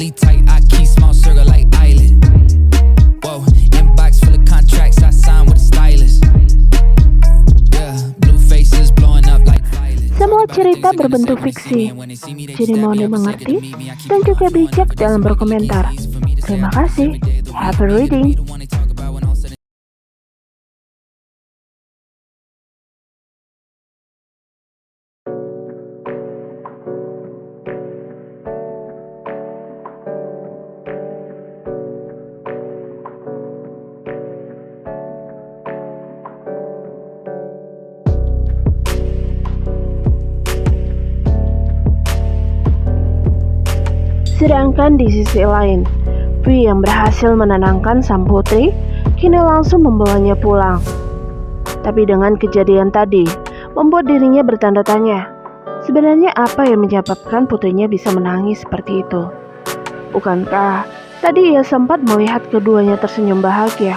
really tight, I keep small circle like island. Whoa, inbox full of contracts, I sign with a stylist. Yeah, blue faces blowing up like violet. Semua cerita berbentuk fiksi, jadi mau dimengerti dan juga bijak dalam berkomentar. Terima kasih. Happy reading. Sedangkan di sisi lain, V yang berhasil menenangkan sang putri kini langsung membawanya pulang. Tapi dengan kejadian tadi, membuat dirinya bertanda tanya. Sebenarnya apa yang menyebabkan putrinya bisa menangis seperti itu? Bukankah tadi ia sempat melihat keduanya tersenyum bahagia?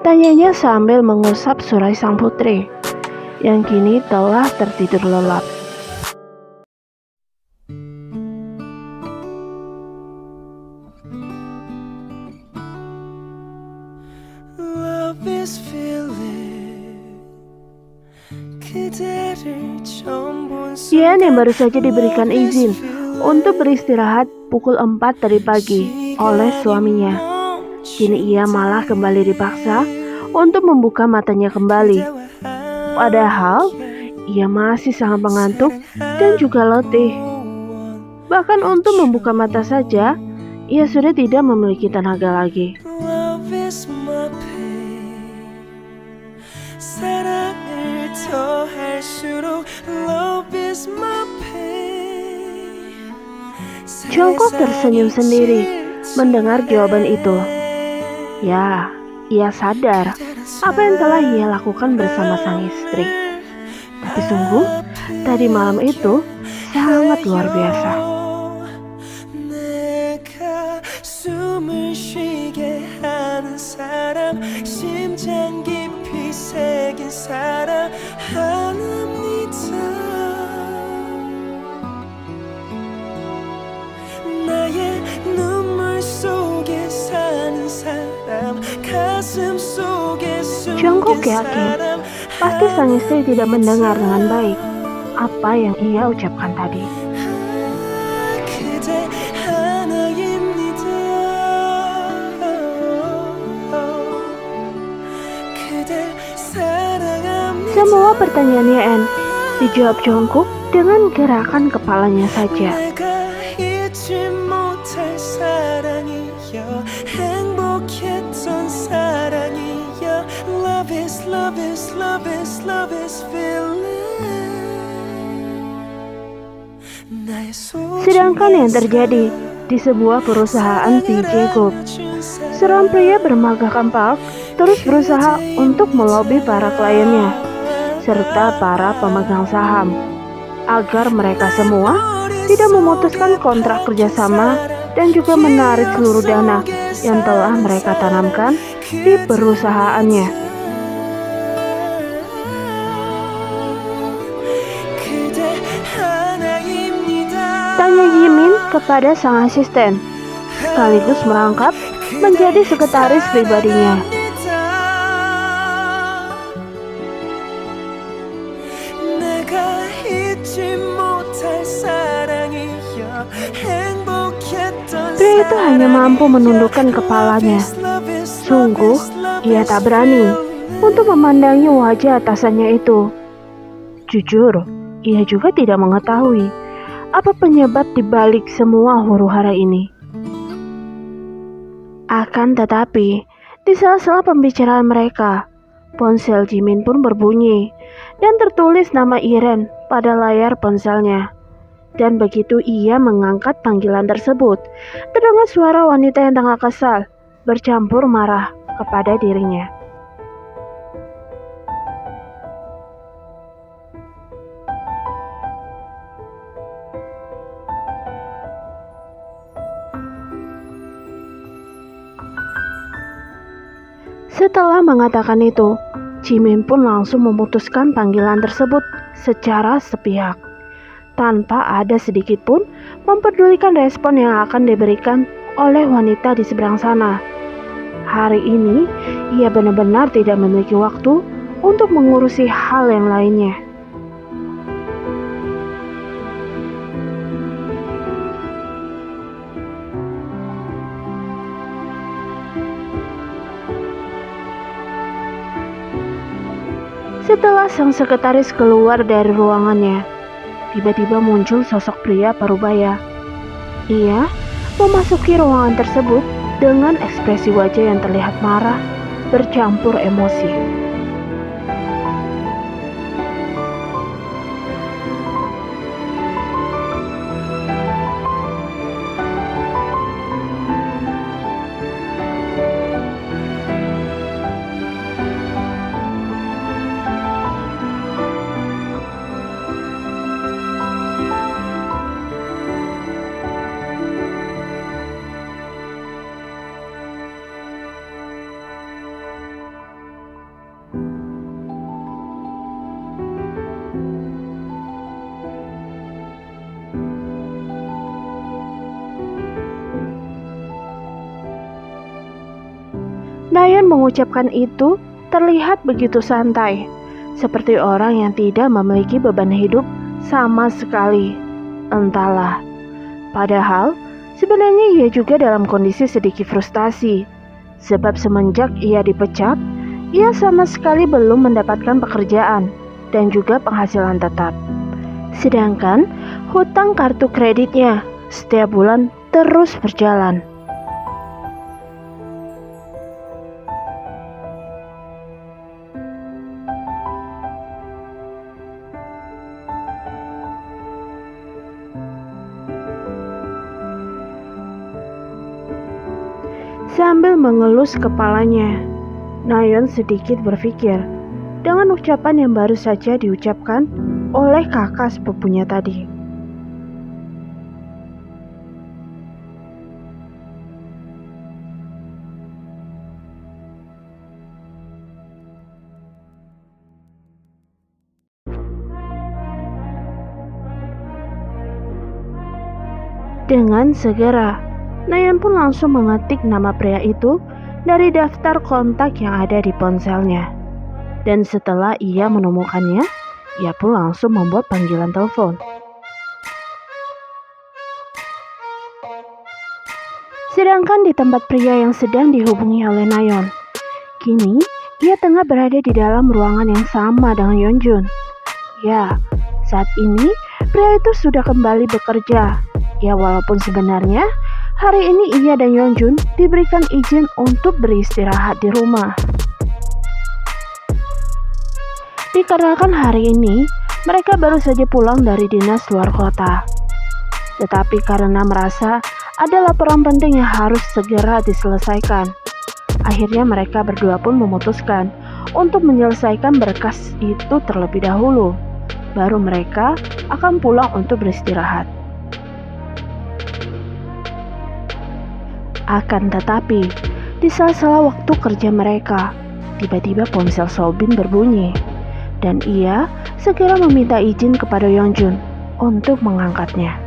Tanyanya sambil mengusap surai sang putri, yang kini telah tertidur lelap. Ian yang baru saja diberikan izin untuk beristirahat pukul 4 tadi pagi oleh suaminya. Kini ia malah kembali dipaksa untuk membuka matanya kembali. Padahal ia masih sangat mengantuk dan juga letih. Bahkan untuk membuka mata saja, ia sudah tidak memiliki tenaga lagi. Jungkook tersenyum sendiri mendengar jawaban itu. Ya, ia sadar apa yang telah ia lakukan bersama sang istri. Tapi sungguh, tadi malam itu sangat luar biasa. Jungkook yakin pasti sang istri tidak mendengar dengan baik apa yang ia ucapkan tadi. Semua pertanyaannya N dijawab Jungkook dengan gerakan kepalanya saja. Sedangkan yang terjadi di sebuah perusahaan PJ Group, seorang pria bermagakan Park terus berusaha untuk melobi para kliennya serta para pemegang saham agar mereka semua tidak memutuskan kontrak kerjasama dan juga menarik seluruh dana yang telah mereka tanamkan di perusahaannya. Tanya Jimin kepada sang asisten, sekaligus merangkap menjadi sekretaris pribadinya. Pria itu hanya mampu menundukkan kepalanya. Sungguh, ia tak berani untuk memandangi wajah atasannya itu. Jujur, ia juga tidak mengetahui apa penyebab dibalik semua huru-hara ini. Akan tetapi, di sela-sela pembicaraan mereka, ponsel Jimin pun berbunyi dan tertulis nama Iren pada layar ponselnya. Dan begitu ia mengangkat panggilan tersebut, terdengar suara wanita yang tengah kesal, bercampur marah kepada dirinya. Setelah mengatakan itu, Jimin pun langsung memutuskan panggilan tersebut secara sepihak. tanpa ada sedikit pun mempedulikan respon yang akan diberikan oleh wanita di seberang sana. Hari ini, ia benar-benar tidak memiliki waktu untuk mengurusi hal yang lainnya. Setelah sang sekretaris keluar dari ruangannya, tiba-tiba muncul sosok pria parubaya. Ia memasuki ruangan tersebut dengan ekspresi wajah yang terlihat marah, bercampur emosi. Nayeon mengucapkan itu terlihat begitu santai, seperti orang yang tidak memiliki beban hidup sama sekali. Entahlah, padahal sebenarnya ia juga dalam kondisi sedikit frustasi, sebab semenjak ia dipecat, ia sama sekali belum mendapatkan pekerjaan dan juga penghasilan tetap. Sedangkan hutang kartu kreditnya setiap bulan terus berjalan. Sambil mengelus kepalanya, Nayeon sedikit berpikir dengan ucapan yang baru saja diucapkan oleh kakak sepupunya tadi. Dengan segera, Nayeon pun langsung mengetik nama pria itu dari daftar kontak yang ada di ponselnya. Dan setelah ia menemukannya, ia pun langsung membuat panggilan telepon. Sedangkan di tempat pria yang sedang dihubungi oleh Nayeon, kini ia tengah berada di dalam ruangan yang sama dengan Yeonjun. Ya, saat ini pria itu sudah kembali bekerja. Ya, walaupun sebenarnya hari ini ia dan Yeonjun diberikan izin untuk beristirahat di rumah. Dikarenakan hari ini mereka baru saja pulang dari dinas luar kota. Tetapi karena merasa ada laporan penting yang harus segera diselesaikan, akhirnya mereka berdua pun memutuskan untuk menyelesaikan berkas itu terlebih dahulu. Baru mereka akan pulang untuk beristirahat. Akan tetapi, di sela-sela waktu kerja mereka, tiba-tiba ponsel Sobin berbunyi, dan ia segera meminta izin kepada Yeonjun untuk mengangkatnya.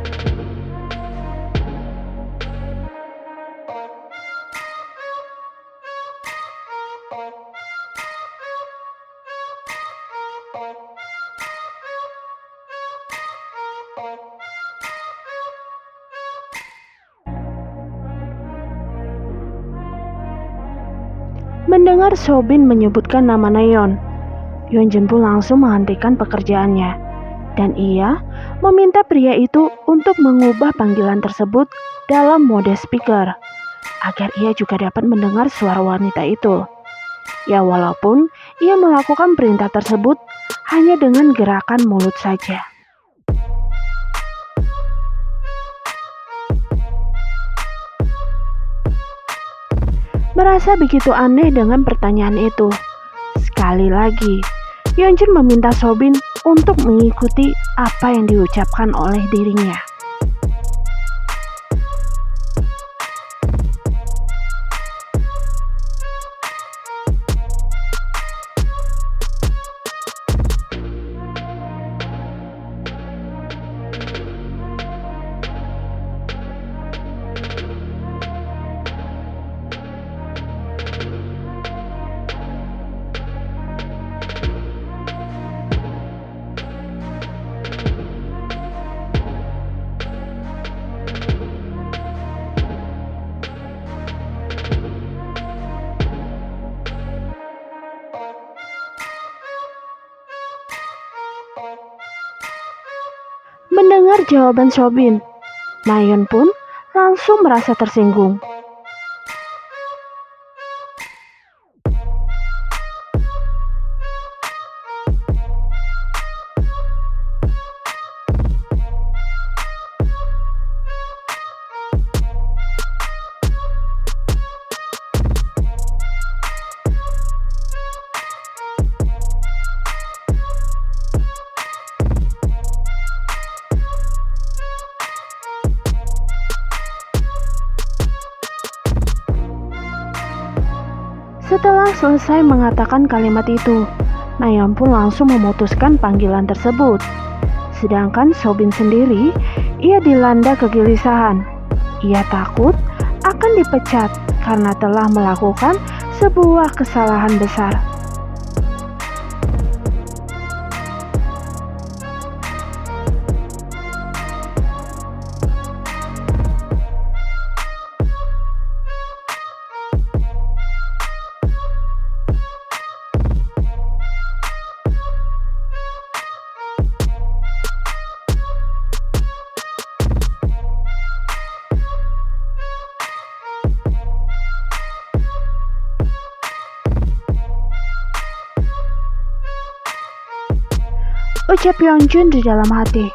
Mendengar Sobin menyebutkan nama Nayeon, Yeonjun pun langsung menghentikan pekerjaannya, dan ia meminta pria itu untuk mengubah panggilan tersebut dalam mode speaker, agar ia juga dapat mendengar suara wanita itu. Ya, walaupun ia melakukan perintah tersebut hanya dengan gerakan mulut saja. Merasa begitu aneh dengan pertanyaan itu. Sekali lagi, Yeonjun meminta Sobin untuk mengikuti apa yang diucapkan oleh dirinya. jawaban Sobin. Nayeon pun langsung merasa tersinggung. Setelah selesai mengatakan kalimat itu, Nayeon pun langsung memutuskan panggilan tersebut. Sedangkan Sobin sendiri, ia dilanda kegelisahan. Ia takut akan dipecat karena telah melakukan sebuah kesalahan besar. Ucap Yeonjun di dalam hati.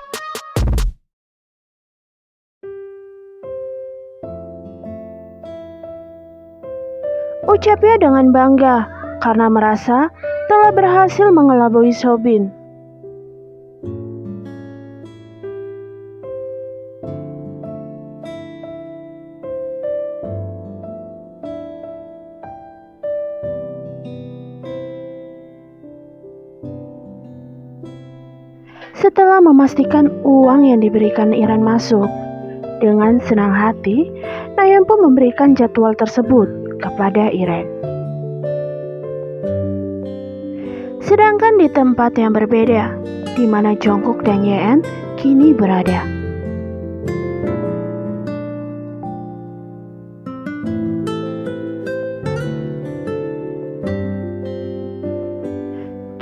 Ucapnya dengan bangga karena merasa telah berhasil mengelabui Sobin. Setelah memastikan uang yang diberikan Iren masuk, dengan senang hati, Nayeon pun memberikan jadwal tersebut kepada Iren. Sedangkan di tempat yang berbeda, di mana Jungkook dan Yeon kini berada.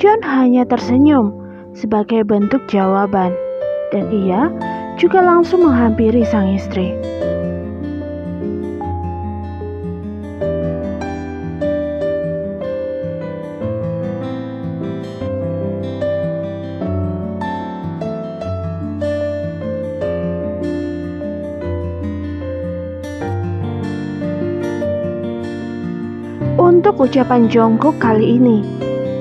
John hanya tersenyum sebagai bentuk jawaban, dan ia juga langsung menghampiri sang istri. Untuk ucapan Jungkook kali ini,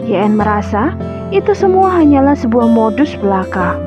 Yeon merasa itu semua hanyalah sebuah modus belaka.